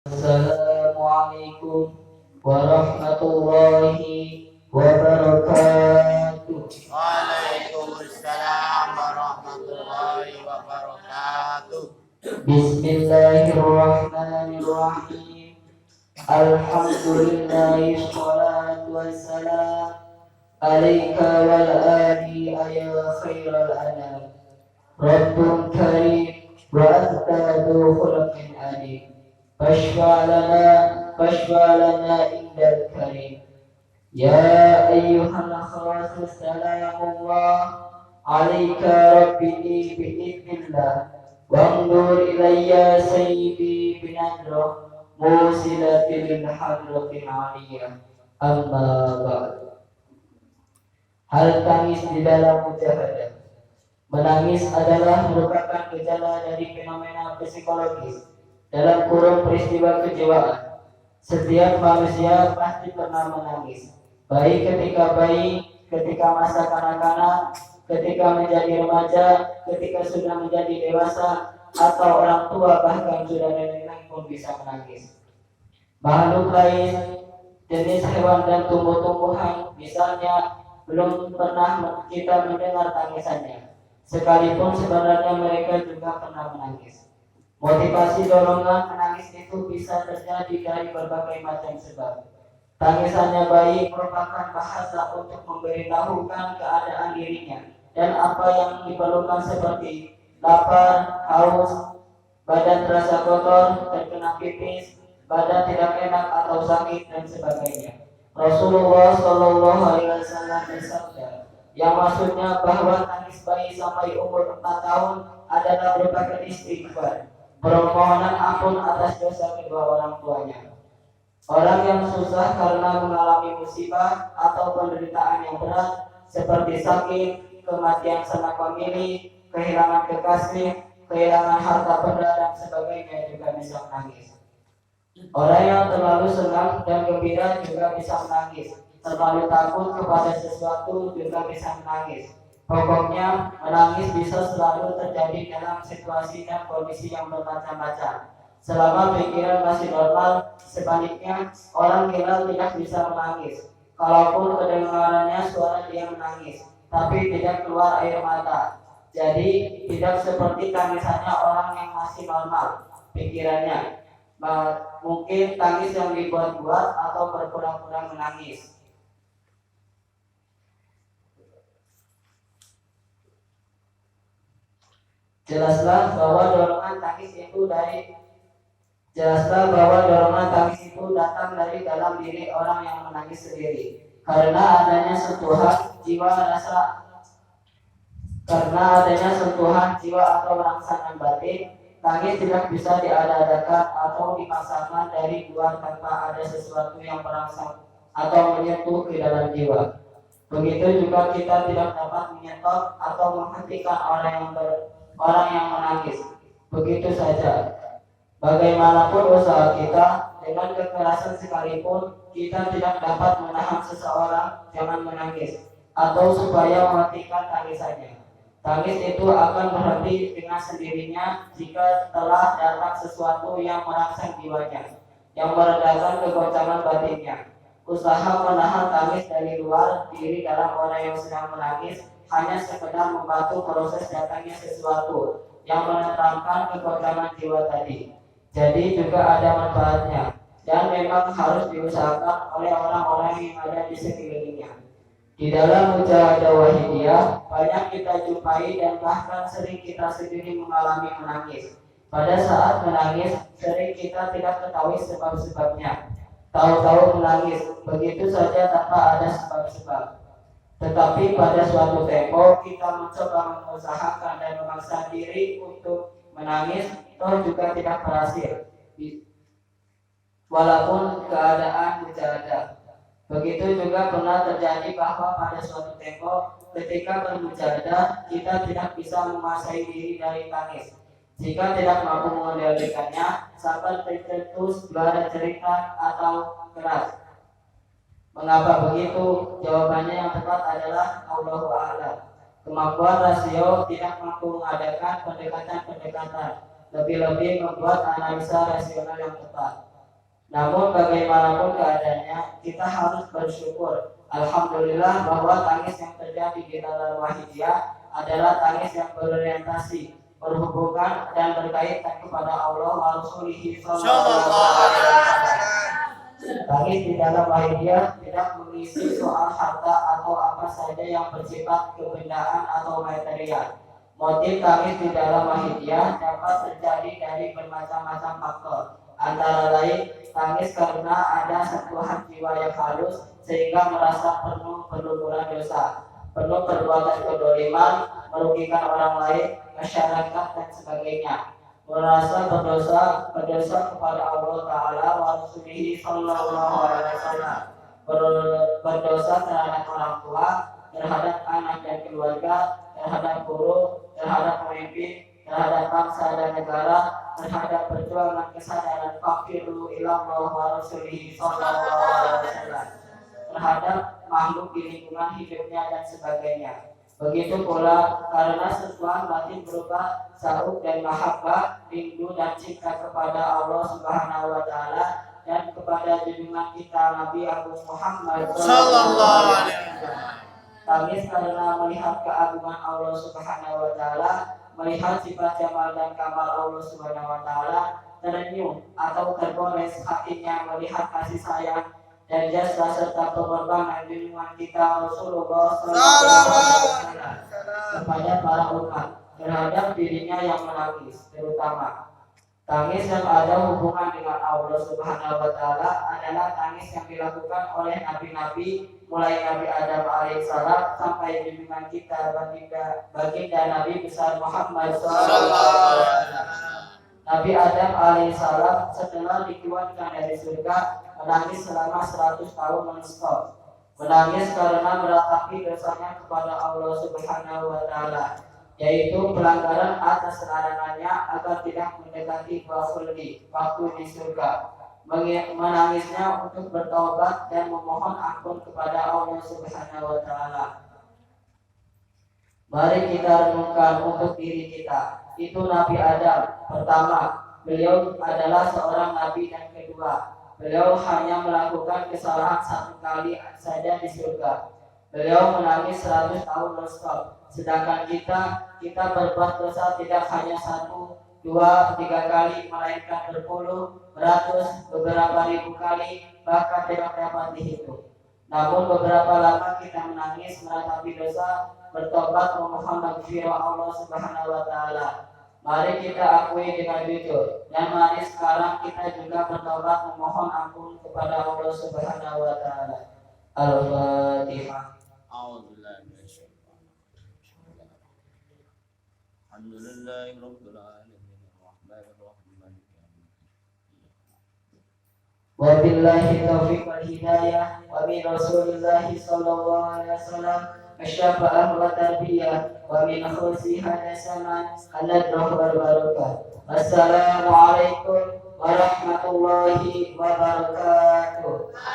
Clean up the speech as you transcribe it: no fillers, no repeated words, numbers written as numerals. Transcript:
Assalamualaikum warahmatullahi wabarakatuh. Waalaikumsalam warahmatullahi wabarakatuh. Bismillahirrahmanirrahim. Alhamdulillahi sholatu wassalam alaika wal ali ya khairal anam. Rabbun karim wa azadu khulqin alim. فاشفع لنا عند الكريم. يا أيها الخاص سلام الله عليك ربي بإذن الله وانظر إلي سيدي بنظرة موصلة للحضرة العالية. أما بعد. Hal tangis di dalam mujahadah. Menangis adalah merupakan gejala dari fenomena psikologis dalam kurung peristiwa kejiwaan. Setiap manusia pasti pernah menangis, baik ketika bayi, ketika masa kanak-kanak, ketika menjadi remaja, ketika sudah menjadi dewasa, atau orang tua bahkan sudah nenek pun bisa menangis. Makhluk lain, jenis hewan dan tumbuh-tumbuhan, misalnya, belum pernah kita mendengar tangisannya, sekalipun sebenarnya mereka juga pernah menangis. Motivasi dorongan menangis itu bisa terjadi dari berbagai macam sebab. Tangisannya bayi merupakan bahasa untuk memberitahukan keadaan dirinya dan apa yang diperlukan seperti lapar, haus, badan terasa kotor, terkena pipis, badan tidak enak atau sakit dan sebagainya. Rasulullah Shallallahu Alaihi Wasallam bersabda, yang maksudnya bahwa tangis bayi sampai umur 4 tahun adalah merupakan istighfar, permohonan ampun atas dosa kedua orang tuanya. Orang yang susah karena mengalami musibah atau penderitaan yang berat seperti sakit, kematian sanak famili, kehilangan kekasih, kehilangan harta benda dan sebagainya juga bisa menangis. Orang yang terlalu senang dan gembira juga bisa menangis. Terlalu takut kepada sesuatu juga bisa menangis. Pokoknya menangis bisa selalu terjadi dalam situasi dan kondisi yang bermacam-macam. Selama pikiran masih normal, sebaliknya orang gila tidak bisa menangis. Kalaupun kedengarannya suara dia menangis, tapi tidak keluar air mata. Jadi tidak seperti tangisannya orang yang masih normal pikirannya. Mungkin tangis yang dibuat-buat atau berpura-pura menangis. Jelaslah bahwa dorongan tangis itu datang dari dalam diri orang yang menangis sendiri. Karena adanya sentuhan jiwa atau rangsangan batin, tangis tidak bisa diada-adakan atau dipaksakan dari luar tanpa ada sesuatu yang merangsang atau menyentuh ke dalam jiwa. Begitu juga kita tidak dapat menyetop atau menghentikan orang yang menangis. Begitu saja. Bagaimanapun usaha kita, dengan kekerasan sekalipun, kita tidak dapat menahan seseorang jangan menangis atau supaya menghentikan tangisannya. Tangis itu akan berhenti dengan sendirinya jika telah datang sesuatu yang merangsang jiwanya, yang meredakan kegoncangan batinnya. Usaha menahan tangis dari luar diri dalam orang yang sedang menangis hanya sekedar membantu proses datangnya sesuatu yang menenangkan kegoncangan jiwa tadi. Jadi juga ada manfaatnya dan memang harus diusahakan oleh orang-orang yang ada di sekelilingnya. Di dalam mujahadah wahidiyah banyak kita jumpai dan bahkan sering kita sendiri mengalami menangis. Pada saat menangis sering kita tidak ketahui sebab-sebabnya. Tahu-tahu menangis begitu saja tanpa ada sebab-sebab. Tetapi pada suatu tempo kita mencoba mengusahakan dan memaksa diri untuk menangis, toh juga tidak berhasil. Walaupun keadaan mujahadah. Begitu juga pernah terjadi bahwa pada suatu tempo ketika bermujahadah kita tidak bisa menguasai diri dari tangis. Jika tidak mampu mengendalikannya, sabar tercetus, juara cerita atau keras. Mengapa begitu? Jawabannya yang tepat adalah Allahu a'lam. Kemampuan rasio tidak mampu mengadakan pendekatan-pendekatan, lebih-lebih membuat analisa rasional yang tepat. Namun bagaimanapun keadaannya, kita harus bersyukur. Alhamdulillah bahwa tangis yang terjadi di dalam Wahidiyah adalah tangis yang berorientasi, berhubungan dan berkaitan kepada Allah wa Rasulihi sallallahu alaihi wasallam. Tangis di dalam Wahidiyah tidak mengisi soal harta atau apa saja yang bersifat kebendaan atau material. Motif tangis di dalam Wahidiyah dapat terjadi dari bermacam-macam faktor. Antara lain, tangis karena ada sentuhan jiwa yang halus sehingga merasa penuh berlumuran dosa, penuh perbuatan kedoliman, merugikan orang lain, masyarakat dan sebagainya. Merasa berdosa kepada Allah Ta'ala wa Rasulihi sallallahu alaihi wasallam, berdosa terhadap orang tua, terhadap anak dan keluarga, terhadap guru, terhadap pemimpin, terhadap bangsa dan negara, terhadap perjuangan kesadaran fakiru ilallah wa Rasulihi sallallahu alaihi wasallam, terhadap makhluk di lingkungan hidupnya dan sebagainya. Begitu pula karena sentuhan batin berupa sauk dan mahabbah, rindu dan cinta kepada Allah Subhanahu wa taala dan kepada junjungan kita Nabi Agung Muhammad sallallahu alaihi wasallam. Tangis karena melihat keagungan Allah Subhanahu wa taala, melihat sifat jamal dan kamal Allah Subhanahu wa taala, terenyuh atau tergores hatinya melihat kasih sayang dan jasa serta pengorbanan junjungan kita Rasulullah SAW kepada para umat terhadap dirinya yang menangis, terutama tangis yang ada hubungan dengan Allah Subhanahu wa taala adalah tangis yang dilakukan oleh nabi-nabi mulai Nabi Adam alaihissalam sampai junjungan kita baginda Nabi besar Muhammad SAW. Nabi Adam alaihissalam setelah dikeluarkan dari surga menangis selama 100 tahun non-stop. Menangis karena meratapi dosanya kepada Allah Subhanahu wa taala, yaitu pelanggaran atas larangannya agar tidak mendekati waktu di surga. Menangisnya untuk bertaubat dan memohon ampun kepada Allah Subhanahu wa taala. Mari kita renungkan untuk diri kita. Itu Nabi Adam. Pertama, beliau adalah seorang nabi, dan kedua, beliau hanya melakukan kesalahan 1 kali saja di surga. Beliau menangis 100 tahun non-stop. Sedangkan kita berbuat dosa tidak hanya 1, 2, 3 kali, melainkan berpuluh, beratus, beberapa ribu kali, bahkan tidak dapat dihitung. Namun beberapa lama kita menangis meratapi dosa, bertobat memohon maghfirah Allah Subhanahu wa taala. Mari kita akui dengan jujur, dan mari sekarang kita juga bertobat memohon ampun kepada Allah Subhanahu wa taala. Al-Fatihah. Alhamdulillahirabbil alamin arrahmanir rahim maliki yaumiddin. Wabillahi taufiq wal hidayah wa min Rasulillah sallallahu alaihi wasallam asyafa'ah wa tarbiyah wa min khusi hadasaman an-nadrah wal barakah. Assalamualaikum warahmatullahi wabarakatuh.